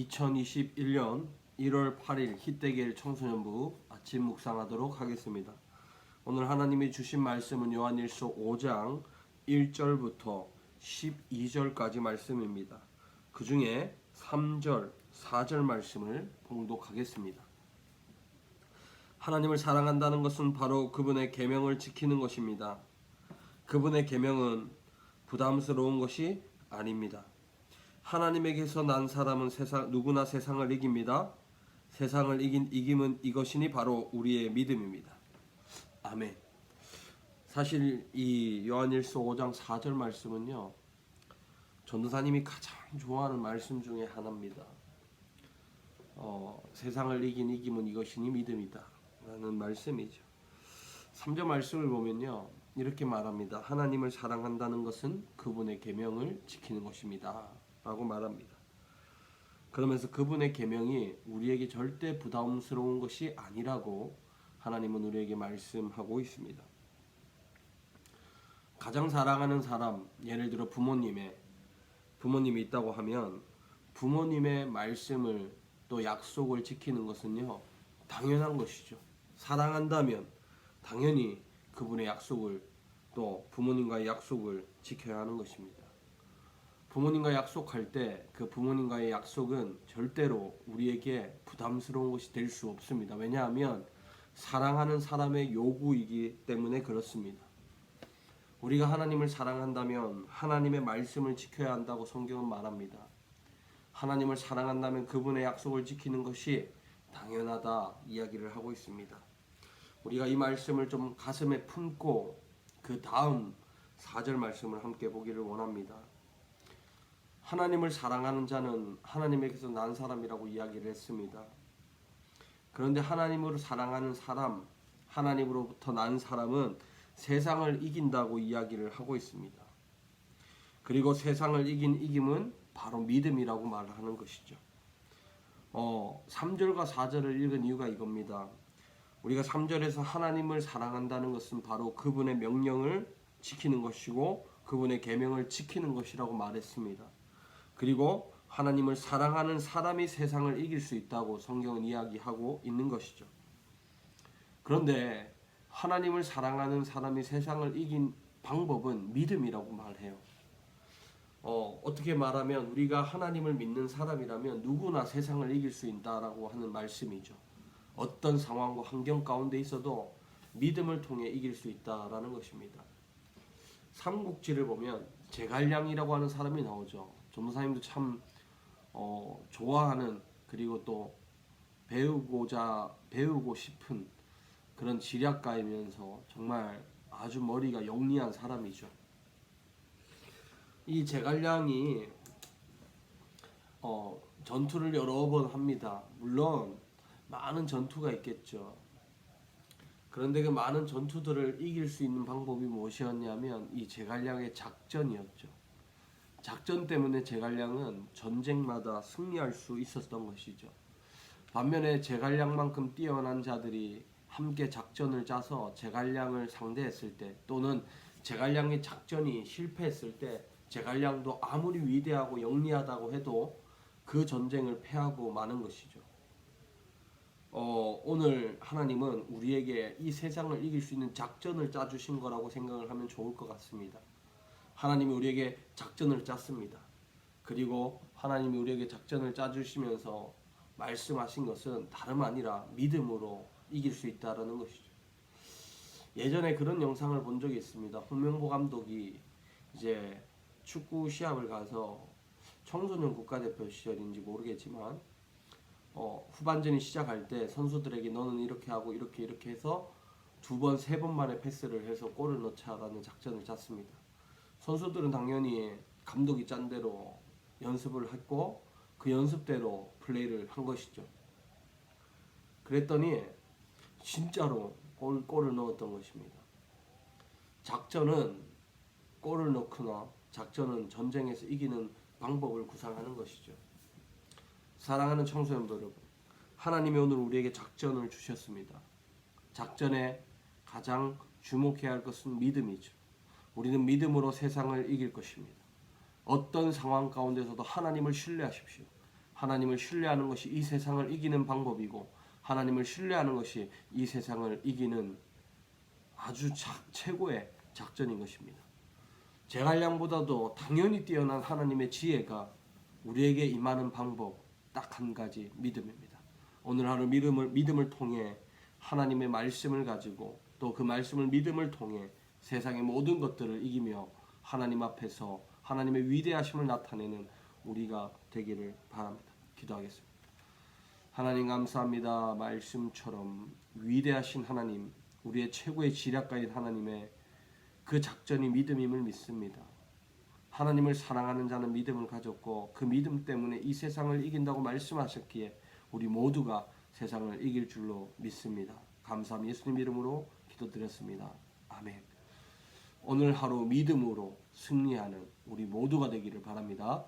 2021년 1월 8일 희대길 청소년부 아침 묵상하도록 하겠습니다. 오늘 하나님이 주신 말씀은 요한일서 5장 1절부터 12절까지 말씀입니다. 그 중에 3절, 4절 말씀을 봉독하겠습니다. 하나님을 사랑한다는 것은 바로 그분의 계명을 지키는 것입니다. 그분의 계명은 부담스러운 것이 아닙니다. 하나님에게서 난 사람은 누구나 세상을 이깁니다. 세상을 이김은 이것이니 바로 우리의 믿음입니다. 아멘. 사실 이 요한일서 5장 4절 말씀은요, 전도사님이 가장 좋아하는 말씀 중에 하나입니다. 세상을 이김은 이것이니 믿음이다 라는 말씀이죠. 3절 말씀을 보면요, 이렇게 말합니다. 하나님을 사랑한다는 것은 그분의 계명을 지키는 것입니다 라고 말합니다. 그러면서 그분의 계명이 우리에게 절대 부담스러운 것이 아니라고 하나님은 우리에게 말씀하고 있습니다. 가장 사랑하는 사람, 예를 들어 부모님이 있다고 하면 부모님의 말씀을 또 약속을 지키는 것은요, 당연한 것이죠. 사랑한다면 당연히 그분의 약속을, 또 부모님과의 약속을 지켜야 하는 것입니다. 부모님과 약속할 때 그 부모님과의 약속은 절대로 우리에게 부담스러운 것이 될 수 없습니다. 왜냐하면 사랑하는 사람의 요구이기 때문에 그렇습니다. 우리가 하나님을 사랑한다면 하나님의 말씀을 지켜야 한다고 성경은 말합니다. 하나님을 사랑한다면 그분의 약속을 지키는 것이 당연하다 이야기를 하고 있습니다. 우리가 이 말씀을 좀 가슴에 품고 그 다음 4절 말씀을 함께 보기를 원합니다. 하나님을 사랑하는 자는 하나님에게서 난 사람이라고 이야기를 했습니다. 그런데 하나님으로 사랑하는 사람, 하나님으로부터 난 사람은 세상을 이긴다고 이야기를 하고 있습니다. 그리고 세상을 이김은 바로 믿음이라고 말하는 것이죠. 3절과 4절을 읽은 이유가 이겁니다. 우리가 3절에서 하나님을 사랑한다는 것은 바로 그분의 명령을 지키는 것이고 그분의 계명을 지키는 것이라고 말했습니다. 그리고 하나님을 사랑하는 사람이 세상을 이길 수 있다고 성경은 이야기하고 있는 것이죠. 그런데 하나님을 사랑하는 사람이 세상을 이긴 방법은 믿음이라고 말해요. 어떻게 말하면 우리가 하나님을 믿는 사람이라면 누구나 세상을 이길 수 있다라고 하는 말씀이죠. 어떤 상황과 환경 가운데 있어도 믿음을 통해 이길 수 있다라는 것입니다. 삼국지를 보면 제갈량이라고 하는 사람이 나오죠. 전도사님도 참 좋아하는, 그리고 또 배우고 싶은 그런 지략가이면서 정말 아주 머리가 영리한 사람이죠. 이 제갈량이 전투를 여러 번 합니다. 물론 많은 전투가 있겠죠. 그런데 그 많은 전투들을 이길 수 있는 방법이 무엇이었냐면 이 제갈량의 작전이었죠. 작전 때문에 제갈량은 전쟁마다 승리할 수 있었던 것이죠. 반면에 제갈량만큼 뛰어난 자들이 함께 작전을 짜서 제갈량을 상대했을 때, 또는 제갈량의 작전이 실패했을 때 제갈량도 아무리 위대하고 영리하다고 해도 그 전쟁을 패하고 마는 것이죠. 오늘 하나님은 우리에게 이 세상을 이길 수 있는 작전을 짜주신 거라고 생각을 하면 좋을 것 같습니다. 하나님이 우리에게 작전을 짰습니다. 그리고 하나님이 우리에게 작전을 짜주시면서 말씀하신 것은 다름 아니라 믿음으로 이길 수 있다는 것이죠. 예전에 그런 영상을 본 적이 있습니다. 홍명보 감독이 이제 축구 시합을 가서 청소년 국가대표 시절인지 모르겠지만 후반전이 시작할 때 선수들에게 너는 이렇게 하고 이렇게 해서 2번, 3번 만에 패스를 해서 골을 넣자라는 작전을 짰습니다. 선수들은 당연히 감독이 짠 대로 연습을 했고 그 연습대로 플레이를 한 것이죠. 그랬더니 진짜로 골을 넣었던 것입니다. 작전은 골을 넣거나 작전은 전쟁에서 이기는 방법을 구상하는 것이죠. 사랑하는 청소년들 여러분, 하나님이 오늘 우리에게 작전을 주셨습니다. 작전에 가장 주목해야 할 것은 믿음이죠. 우리는 믿음으로 세상을 이길 것입니다. 어떤 상황 가운데서도 하나님을 신뢰하십시오. 하나님을 신뢰하는 것이 이 세상을 이기는 방법이고 하나님을 신뢰하는 것이 이 세상을 이기는 아주 최고의 작전인 것입니다. 제갈량보다도 당연히 뛰어난 하나님의 지혜가 우리에게 임하는 방법 딱 한 가지, 믿음입니다. 오늘 하루 믿음을 통해 하나님의 말씀을 가지고 또 그 말씀을 믿음을 통해 세상의 모든 것들을 이기며 하나님 앞에서 하나님의 위대하심을 나타내는 우리가 되기를 바랍니다. 기도하겠습니다. 하나님 감사합니다. 말씀처럼 위대하신 하나님, 우리의 최고의 지략가인 하나님의 그 작전이 믿음임을 믿습니다. 하나님을 사랑하는 자는 믿음을 가졌고 그 믿음 때문에 이 세상을 이긴다고 말씀하셨기에 우리 모두가 세상을 이길 줄로 믿습니다. 감사함 예수님 이름으로 기도드렸습니다. 아멘. 오늘 하루 믿음으로 승리하는 우리 모두가 되기를 바랍니다.